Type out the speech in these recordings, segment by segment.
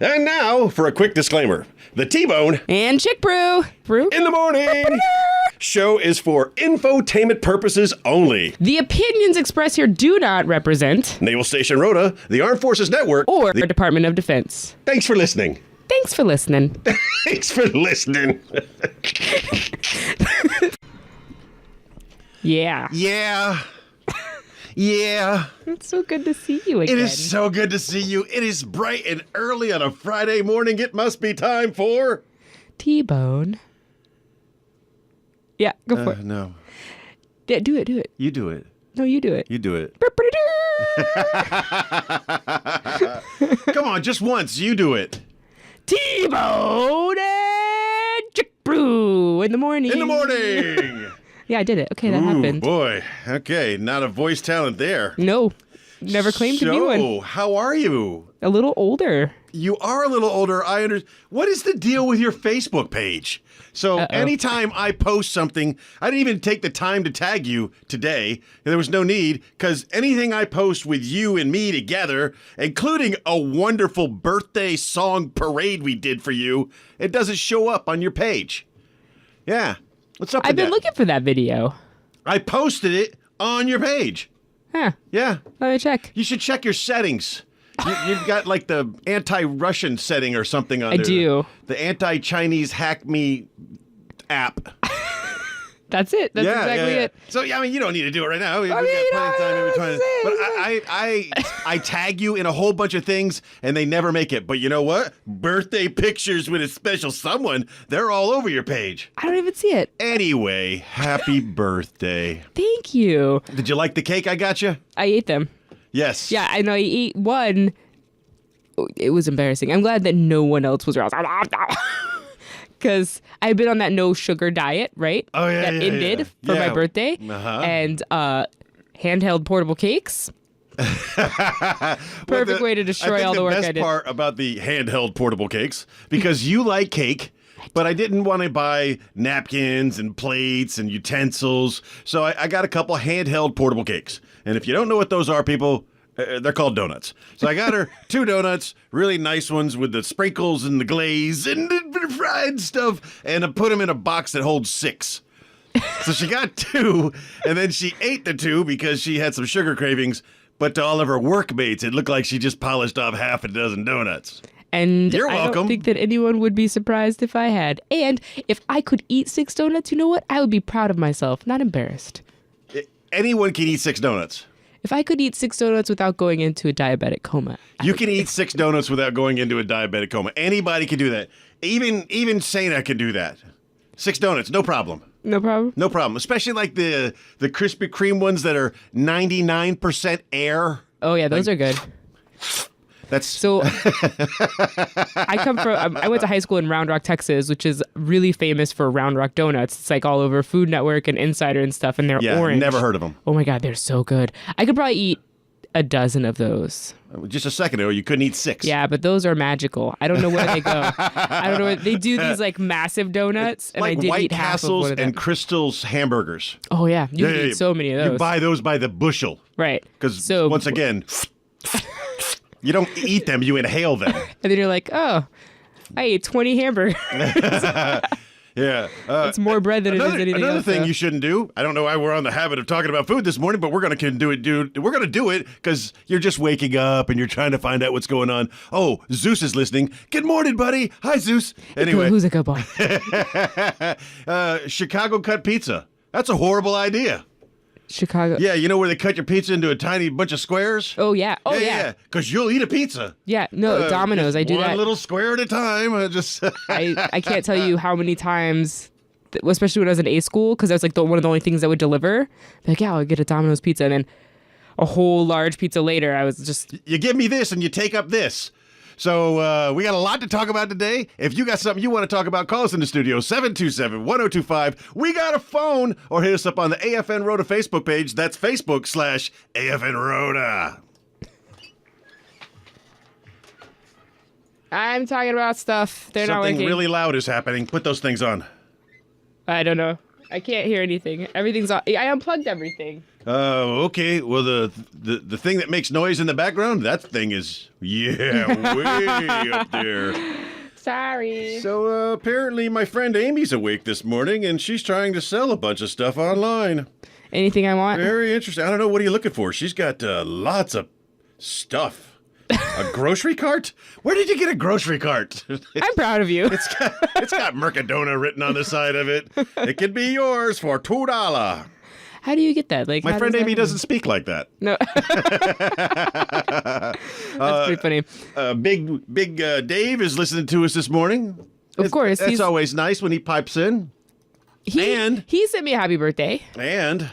And now for a quick disclaimer. The T-Bone and Chick Brew in the morning show is for infotainment purposes only. The opinions expressed here do not represent Naval Station Rhoda, the Armed Forces Network, or the Department of Defense. Thanks for listening. Thanks for listening. Thanks for listening. Yeah. Yeah. Yeah. It's so good to see you again. It is so good to see you. It is bright and early on a Friday morning. It must be time for... T-Bone. Yeah, go for it. No. Yeah, do it. You do it. No, you do it. You do it. Come on, just once. You do it. T-Bone and Chick Brew in the morning. In the morning. Yeah, I did it. Okay, that happened. Boy. Okay, not a voice talent there. No, never claimed to be one. So, how are you? A little older. You are a little older. I understand. What is the deal with your Facebook page? So anytime I post something, I didn't even take the time to tag you today. There was no need, because anything I post with you and me together, including a wonderful birthday song parade we did for you, it doesn't show up on your page. Yeah. What's up with I've been that? looking for that video. I posted it on your page. Huh. Yeah. Let me check. You should check your settings. You've got like the anti-Russian setting or something on I there. do. The anti-Chinese hack me app. That's it. That's exactly it. So, yeah, I mean, you don't need to do it right now. We've got plenty of time in between. But I tag you in a whole bunch of things, and they never make it. But you know what? Birthday pictures with a special someone, they're all over your page. I don't even see it. Anyway, happy birthday. Thank you. Did you like the cake I got you? I ate them. Yes. Yeah, I know. I ate one. It was embarrassing. I'm glad that no one else was around. Because I've been on that no sugar diet, right? Oh, yeah, that ended for my birthday. Uh-huh. And handheld portable cakes. Perfect way to destroy all the work I did. The best part about the handheld portable cakes, because you like cake, but I didn't want to buy napkins and plates and utensils, so I got a couple handheld portable cakes. And if you don't know what those are, people, they're called donuts. So I got her 2 donuts, really nice ones with the sprinkles and the glaze and the fried stuff, and I put them in a box that holds 6. So she got 2, and then she ate the 2 because she had some sugar cravings. But to all of her workmates, it looked like she just polished off half a dozen donuts. And You're I welcome. don't think that anyone would be surprised if I had. And if I could eat 6 donuts, you know what? I would be proud of myself, not embarrassed. Anyone can eat 6 donuts. If I could eat 6 donuts without going into a diabetic coma. You can eat 6 donuts without going into a diabetic coma. Anybody can do that. Even Sana can do that. 6 donuts, no problem. No problem? No problem. Especially like the Krispy Kreme ones that are 99% air. Oh, yeah, those are good. That's So I went to high school in Round Rock, Texas, which is really famous for Round Rock donuts. It's like all over Food Network and Insider and stuff, and they're orange. Never heard of them. Oh my God, they're so good. I could probably eat a dozen of those. Just a second ago, you couldn't eat 6. Yeah, but those are magical. I don't know where they go. I don't know where they do these like massive donuts, and like I did White eat half of Castles one of them. and Crystal's hamburgers. Oh yeah, you can eat so many of those. You buy those by the bushel. Right. Because So once again, you don't eat them, you inhale them. And then you're like, oh, I ate 20 hamburgers. Yeah. It's more bread than it is anything Another else. thing though. you shouldn't do. I don't know why we're on the habit of talking about food this morning, but we're going to do it, dude. We're going to do it because you're just waking up and you're trying to find out what's going on. Oh, Zeus is listening. Good morning, buddy. Hi, Zeus. Anyway. Who's a good boy? Chicago cut pizza. That's a horrible idea. Chicago. Yeah, you know where they cut your pizza into a tiny bunch of squares? Oh yeah. Oh yeah. Because you'll eat a pizza. Yeah. No, Domino's. I do one that. little square at a time. I can't tell you how many times, especially when I was in A school, because that was like one of the only things that would deliver. Like, yeah, I'll get a Domino's pizza, and then a whole large pizza later, I was just. You give me this, and you take up this. So we got a lot to talk about today. If you got something you want to talk about, call us in the studio, 727-1025. We got a phone, or hit us up on the AFN Rhoda Facebook page. That's Facebook/AFN Rhoda. I'm talking about stuff. They're not Something working. really loud is happening. Put those things on. I don't know. I can't hear anything. Everything's off. I unplugged everything. Okay. Well, the thing that makes noise in the background, that thing is, way up there. Sorry. So apparently my friend Amy's awake this morning, and she's trying to sell a bunch of stuff online. Anything I want? Very interesting. I don't know. What are you looking for? She's got lots of stuff. A grocery cart? Where did you get a grocery cart? I'm proud of you. It's got Mercadona written on the side of it. It can be yours for $2. How do you get that? Like, My friend Amy doesn't speak like that. No. That's pretty funny. Big Dave is listening to us this morning. Of course. It's always nice when he pipes in. He sent me a happy birthday. And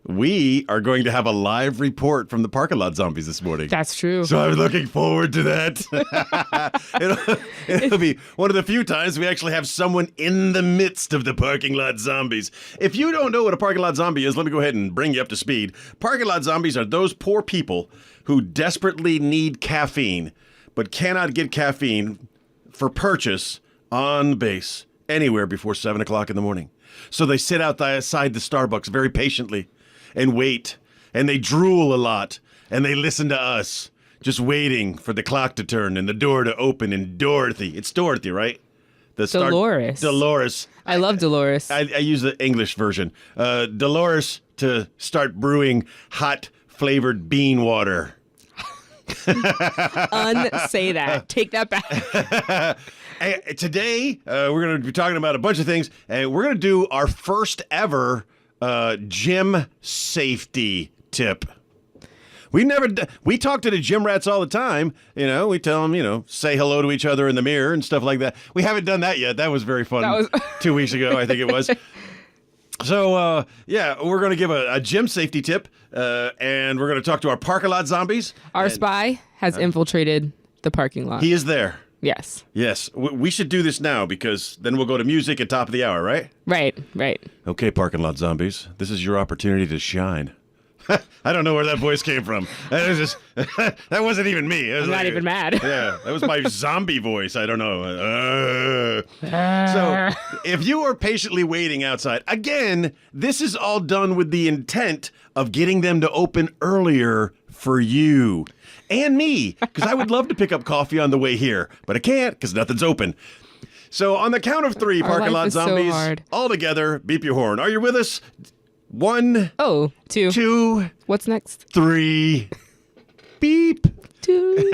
we are going to have a live report from the Parking Lot Zombies this morning. That's true. So I'm looking forward to that. it'll be one of the few times we actually have someone in the midst of the Parking Lot Zombies. If you don't know what a Parking Lot Zombie is, let me go ahead and bring you up to speed. Parking Lot Zombies are those poor people who desperately need caffeine, but cannot get caffeine for purchase on base anywhere before 7 o'clock in the morning. So they sit outside the Starbucks very patiently and wait, and they drool a lot, and they listen to us, just waiting for the clock to turn and the door to open, and Dorothy. It's Dorothy, right? Dolores. Dolores. I love Dolores. I use the English version. Dolores to start brewing hot flavored bean water. Unsay that. Take that back. Today, we're going to be talking about a bunch of things, and we're going to do our first ever gym safety tip. We talk to the gym rats all the time. We tell them, say hello to each other in the mirror and stuff like that. We haven't done that yet. That was very fun. 2 weeks ago, I think it was. So, we're going to give a gym safety tip, and we're going to talk to our Parking Lot Zombies. Our spy has infiltrated the parking lot. He is there. Yes. Yes. We should do this now because then we'll go to music at top of the hour, right? Right. Okay, Parking Lot Zombies. This is your opportunity to shine. I don't know where that voice came from. That wasn't even me. I'm not even mad. Yeah, that was my zombie voice. I don't know. So, if you are patiently waiting outside, again, this is all done with the intent of getting them to open earlier for you and me, because I would love to pick up coffee on the way here, but I can't because nothing's open. So, on the count of 3, Parking Lot Zombies, all together, beep your horn. Are you with us? 1. Oh, 2. 2. What's next? 3. Beep. 2.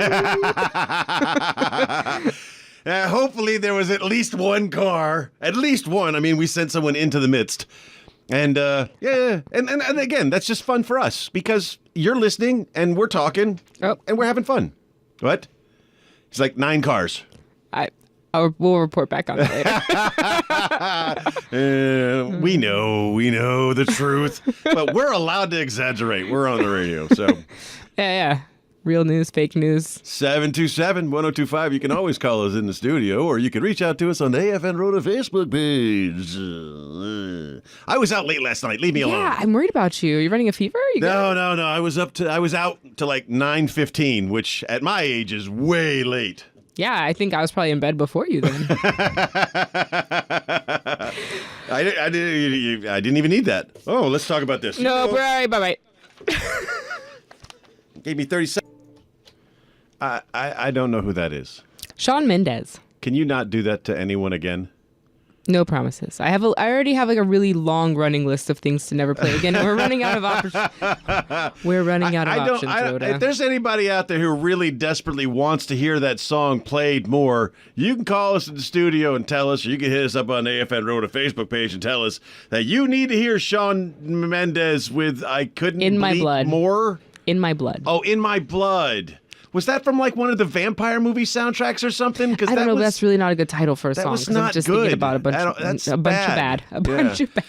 Hopefully there was at least one car. At least one. I mean, we sent someone into the midst. And, And again, that's just fun for us because you're listening and we're talking and we're having fun. What? It's like 9 cars. We'll report back on that later. We know the truth, but we're allowed to exaggerate. We're on the radio, so. Yeah. Real news, fake news. 727-1025. You can always call us in the studio, or you can reach out to us on the AFN Rhoda Facebook page. I was out late last night. Leave me alone. Yeah, I'm worried about you. You're running a fever? No. I was out to like 9:15, which at my age is way late. Yeah, I think I was probably in bed before you then. I didn't even need that. Oh, let's talk about this. No, bye-bye. Gave me 30 seconds. I don't know who that is. Shawn Mendes. Can you not do that to anyone again? No promises. I already have like a really long running list of things to never play again. And we're running out of options. We're running out of options, Rhoda. If there's anybody out there who really desperately wants to hear that song played more, you can call us in the studio and tell us, or you can hit us up on the AFN Rhoda Facebook page and tell us that you need to hear Shawn Mendes with I Couldn't In My Bleed Blood. More. In My Blood. Oh, In My Blood. Was that from like one of the vampire movie soundtracks or something? I don't know. But that's really not a good title for a song. Was not I'm just good. thinking about a bunch of bad.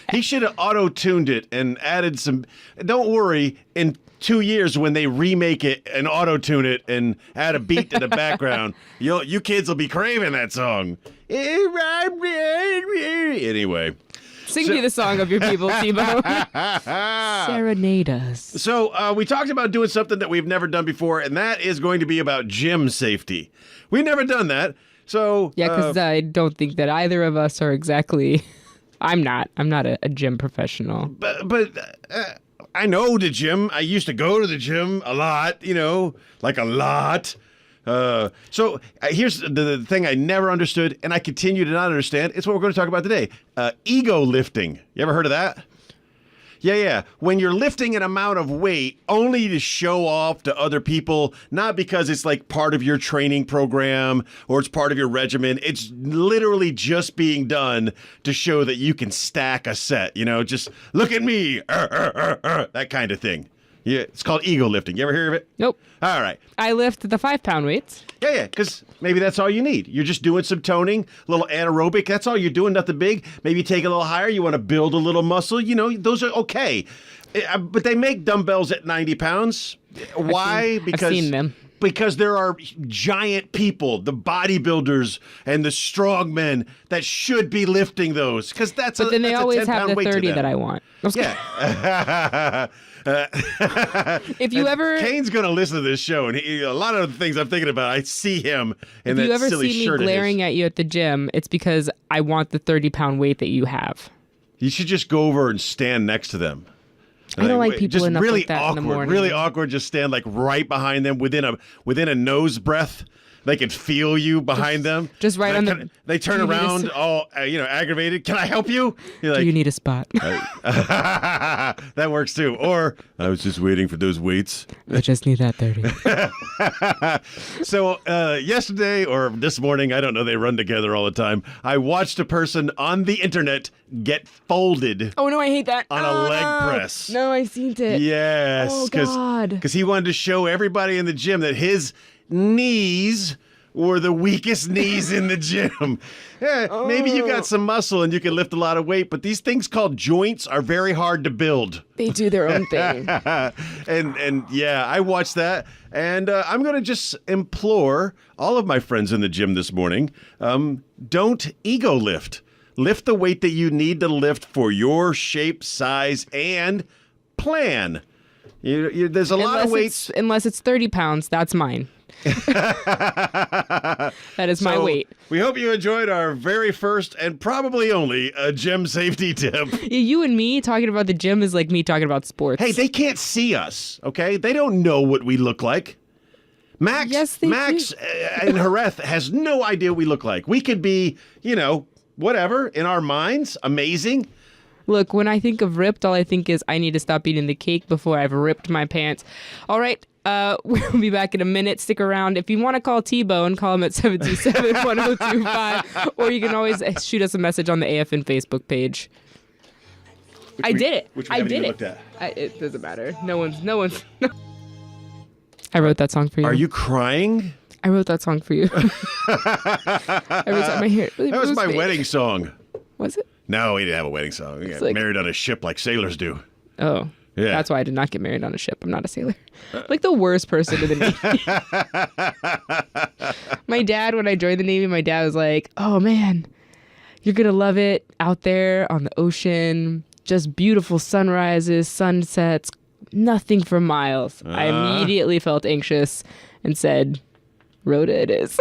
He should have auto-tuned it and added some. Don't worry. In 2 years, when they remake it and auto-tune it and add a beat to the background, you kids will be craving that song. Anyway. Sing me the song of your people, T-Bone. Serenade us. So we talked about doing something that we've never done before, and that is going to be about gym safety. We've never done that. So yeah, because I don't think that either of us are exactly I'm not a gym professional. But I know the gym. I used to go to the gym a lot, like a lot. So here's the thing I never understood, and I continue to not understand. It's what we're going to talk about today. Ego lifting. You ever heard of that? Yeah. When you're lifting an amount of weight only to show off to other people, not because it's like part of your training program or it's part of your regimen. It's literally just being done to show that you can stack a set, just look at me, that kind of thing. Yeah, it's called ego lifting. You ever hear of it? Nope. All right. I lift the 5-pound weights. Yeah, because maybe that's all you need. You're just doing some toning, a little anaerobic. That's all you're doing, nothing big. Maybe you take it a little higher. You want to build a little muscle. Those are okay. But they make dumbbells at 90 pounds. Why? I've seen them. Because there are giant people, the bodybuilders and the strongmen that should be lifting those. Because But then they always have the 30 that I want. Yeah. If you ever, Kane's gonna listen to this show, and a lot of the things I'm thinking about, I see him in that if you ever silly see me shirt. glaring at you at the gym, it's because I want the 30-pound weight that you have. You should just go over and stand next to them. I don't like people just enough really like that awkward, in the morning. really awkward. Just stand like right behind them, within a nose breath. They can feel you behind them. Just right on the. They turn around, all aggravated. Can I help you? You're like, Do you need a spot? that works too. Or I was just waiting for those weights. I just need that 30. So yesterday or this morning, I don't know, they run together all the time. I watched a person on the internet get folded. Oh no, I hate that. On a leg press. No, I seen it. Yes. Oh God. Because he wanted to show everybody in the gym that his knees were the weakest knees in the gym. Yeah, maybe you got some muscle and you can lift a lot of weight, but these things called joints are very hard to build. They do their own thing. and yeah, I watched that, and I'm going to just implore all of my friends in the gym this morning, don't ego lift. Lift the weight that you need to lift for your shape, size, and plan. There's a lot of weights. Unless it's 30 pounds, that's mine. That is my weight. We hope you enjoyed our very first and probably only gym safety tip. You and me talking about the gym is like me talking about sports. Hey, they can't see us, okay? They don't know what we look like. Max do. In Jerez has no idea what we look like. We could be, whatever, in our minds, amazing. Look, when I think of ripped, all I think is I need to stop eating the cake before I've ripped my pants. All right, we'll be back in a minute. Stick around. If you want to call T-Bone, call him at 727-1025, or you can always shoot us a message on the AFN Facebook page. I did it. I did it. It doesn't matter. No one's. I wrote that song for you. Are you crying? I wrote that song for you. Every time I hear it. That was my wedding song. Was it? No, we didn't have a wedding song. We got married on a ship like sailors do. Oh. Yeah. That's why I did not get married on a ship. I'm not a sailor. Like the worst person in the Navy. My dad, when I joined the Navy, my dad was like, oh man, you're going to love it out there on the ocean. Just beautiful sunrises, sunsets, nothing for miles. I immediately felt anxious and said, Rhoda it is.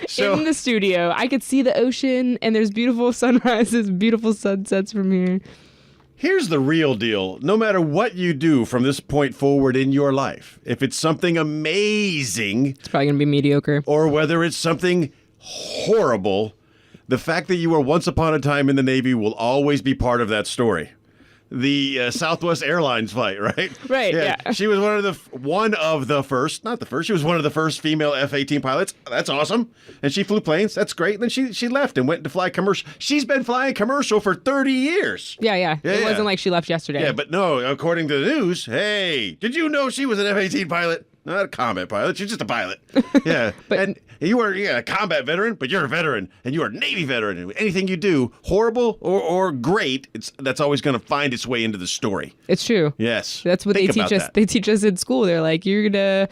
So, in the studio, I could see the ocean and there's beautiful sunrises, beautiful sunsets from here. Here's the real deal. No matter what you do from this point forward in your life, if it's something amazing, it's probably going to be mediocre. Or whether it's something horrible, the fact that you were once upon a time in the Navy will always be part of that story. The Southwest Airlines flight, right? Right, yeah. She was one of the first, not the first, she was one of the first female F-18 pilots. That's awesome. And she flew planes. That's great. And then she left and went to fly commercial. She's been flying commercial for 30 years. Yeah. It wasn't like she left yesterday. Yeah, but no, according to the news, hey, did you know she was an F-18 pilot? Not a combat pilot. She's just a pilot. Yeah. And you were a combat veteran, but you're a veteran, and you're a Navy veteran. And anything you do, horrible or great, that's always going to find its way into the story. It's true. Yes. That's what they teach us. They teach us in school. They're like, you're going to...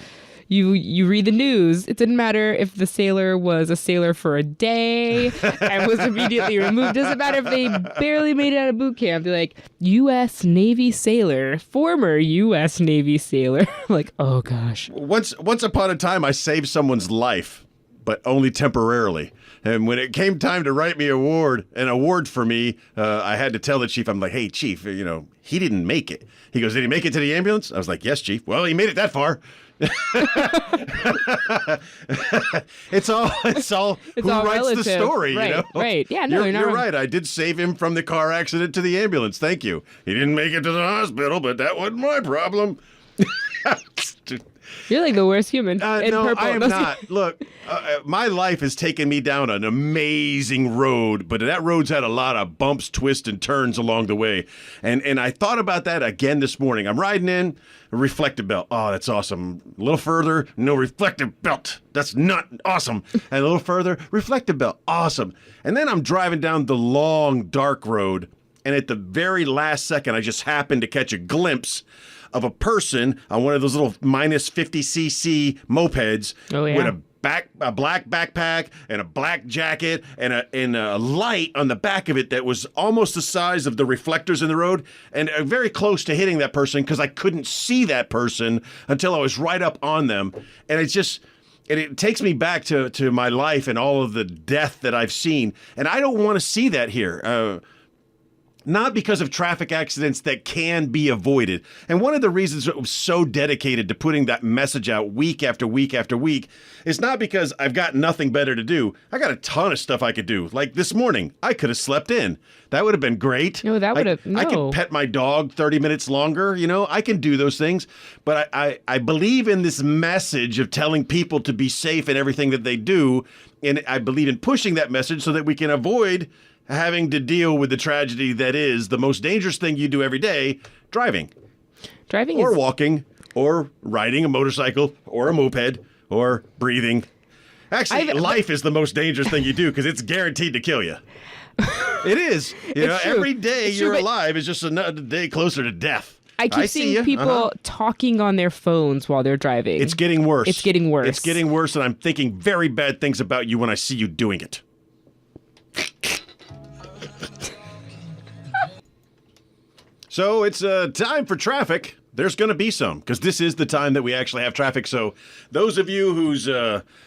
You read the news. It didn't matter if the sailor was a sailor for a day and was immediately removed. Doesn't matter if they barely made it out of boot camp. They're like, U.S. Navy sailor, former U.S. Navy sailor. Like, oh gosh. Once upon a time, I saved someone's life but only temporarily. And when it came time to write me an award for me, I had to tell the chief, I'm like, hey, chief, he didn't make it. He goes, did he make it to the ambulance? I was like, yes, chief. Well, he made it that far. It's all who writes relative. the story, right, Right. Yeah, no, you're right. I did save him from the car accident to the ambulance. Thank you. He didn't make it to the hospital, but that wasn't my problem. You're like the worst human. In no, purple. I am not. Look, my life has taken me down an amazing road, but that road's had a lot of bumps, twists, and turns along the way. And I thought about that again this morning. I'm riding in, a reflective belt. Oh, that's awesome. A little further, no reflective belt. That's not awesome. And a little further, reflective belt. Awesome. And then I'm driving down the long, dark road, and at the very last second, I just happened to catch a glimpse of a person on one of those little minus 50cc mopeds with a black backpack and a black jacket and a light on the back of it that was almost the size of the reflectors in the road, and very close to hitting that person because I couldn't see that person until I was right up on them. And it takes me back to my life and all of the death that I've seen. And I don't want to see that here. Not because of traffic accidents that can be avoided. And one of the reasons it was so dedicated to putting that message out week after week after week is not because I've got nothing better to do. I got a ton of stuff I could do. Like this morning, I could have slept in. That would have been great. No, that would have, no. I could pet my dog 30 minutes longer. I can do those things. But I believe in this message of telling people to be safe in everything that they do. And I believe in pushing that message so that we can avoid having to deal with the tragedy that is the most dangerous thing you do every day, driving. Or walking, or riding a motorcycle, or a moped, or breathing. Actually, life is the most dangerous thing you do because it's guaranteed to kill you. It is. Every day you're alive is just another day closer to death. I keep seeing people talking on their phones while they're driving. It's getting worse. It's getting worse. It's getting worse, and I'm thinking very bad things about you when I see you doing it. So it's time for traffic. There's going to be some, because this is the time that we actually have traffic. So those of you whose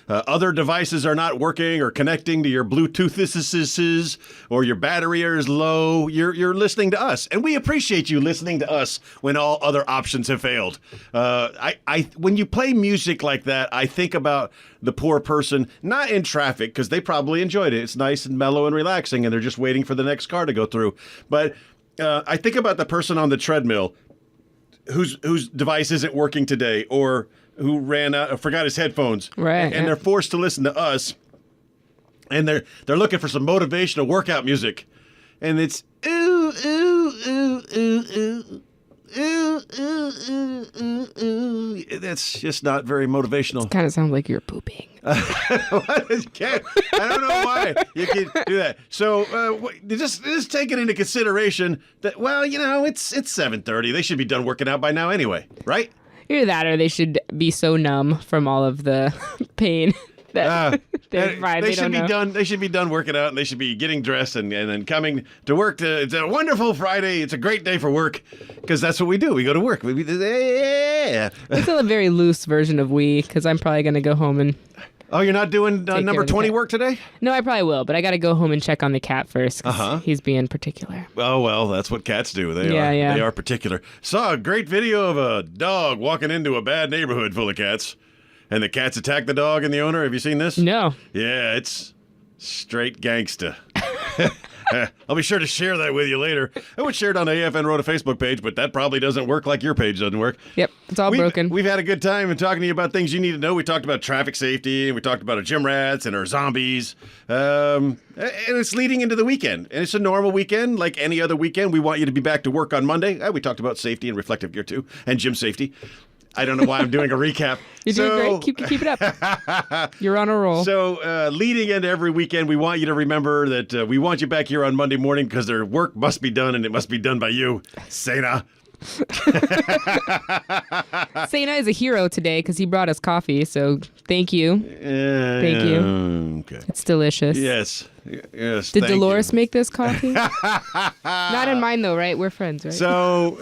other devices are not working or connecting to your Bluetooth or your battery is low, you're listening to us. And we appreciate you listening to us when all other options have failed. When you play music like that, I think about the poor person, not in traffic, because they probably enjoyed it. It's nice and mellow and relaxing, and they're just waiting for the next car to go through. But I think about the person on the treadmill whose device isn't working today, or who forgot his headphones, right? And they're forced to listen to us, and they're looking for some motivational workout music, and it's ooh ooh ooh ooh ooh. Ooh, ooh, ooh, ooh, ooh. That's just not very motivational. It kind of sounds like you're pooping. I don't know why you can do that. So just take it into consideration that, it's 7:30. They should be done working out by now anyway, right? Either that, or they should be so numb from all of the pain that they should be done. They should be done working out, and they should be getting dressed and then coming to work. It's a wonderful Friday. It's a great day for work, because that's what we do. We go to work. It's still a very loose version of because I'm probably going to go home and. Oh, you're not doing number 20 work today? No, I probably will, but I got to go home and check on the cat first. He's being particular. Oh, well, that's what cats do. They are particular. Saw a great video of a dog walking into a bad neighborhood full of cats, and the cats attack the dog and the owner. Have you seen this? No. Yeah, it's straight gangsta. I'll be sure to share that with you later. I would share it on AFN Road a Facebook page, but that probably doesn't work like your page doesn't work. Yep, it's all broken. We've had a good time and talking to you about things you need to know. We talked about traffic safety, and we talked about our gym rats and our zombies. And it's leading into the weekend. And it's a normal weekend, like any other weekend. We want you to be back to work on Monday. We talked about safety and reflective gear, too, and gym safety. I don't know why I'm doing a recap. You're doing great. Keep it up. You're on a roll. So leading into every weekend, we want you to remember that we want you back here on Monday morning because their work must be done, and it must be done by you, Sena. Sena is a hero today because he brought us coffee, so thank you. Thank you. Okay. It's delicious. Yes. Did Dolores make this coffee? Not in mine, though, right? We're friends, right? So...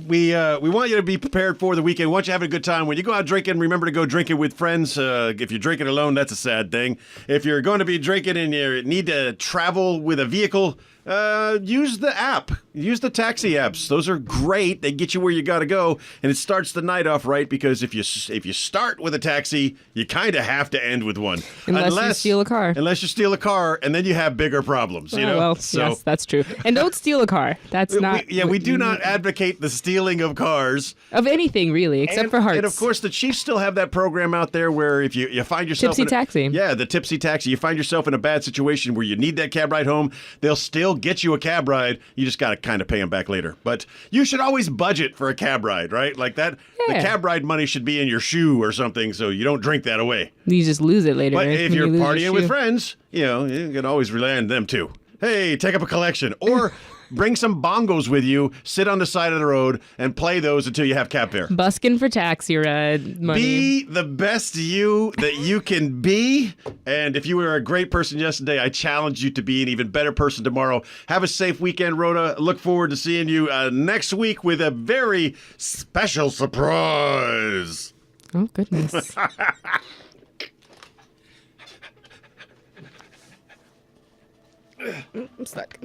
we want you to be prepared for the weekend. We want you to have a good time. When you go out drinking, remember to go drinking with friends. If you're drinking alone, that's a sad thing. If you're going to be drinking and you need to travel with a vehicle, use the app. Use the taxi apps. Those are great. They get you where you got to go, and it starts the night off right, because if you start with a taxi, you kind of have to end with one. Unless you steal a car. Unless you steal a car, and then you have bigger problems. You know? Well, yes, that's true. And don't steal a car. That's not. We do not advocate the stealing of cars. Of anything, really, except for hearts. And of course, the Chiefs still have that program out there where if you find yourself Tipsy taxi. Yeah, the tipsy taxi. You find yourself in a bad situation where you need that cab ride home, they'll still get you a cab ride. You just got to kind of pay them back later. But you should always budget for a cab ride, right? Like that. Yeah. The cab ride money should be in your shoe or something, so you don't drink that away. You just lose it later. But if you're you partying with friends, you can always rely on them too. Hey, take up a collection. Or bring some bongos with you, sit on the side of the road, and play those until you have cab fare. Busking for taxi ride money. Be the best you that you can be. And if you were a great person yesterday, I challenge you to be an even better person tomorrow. Have a safe weekend, Rhoda. Look forward to seeing you next week with a very special surprise. Oh, goodness. I'm stuck.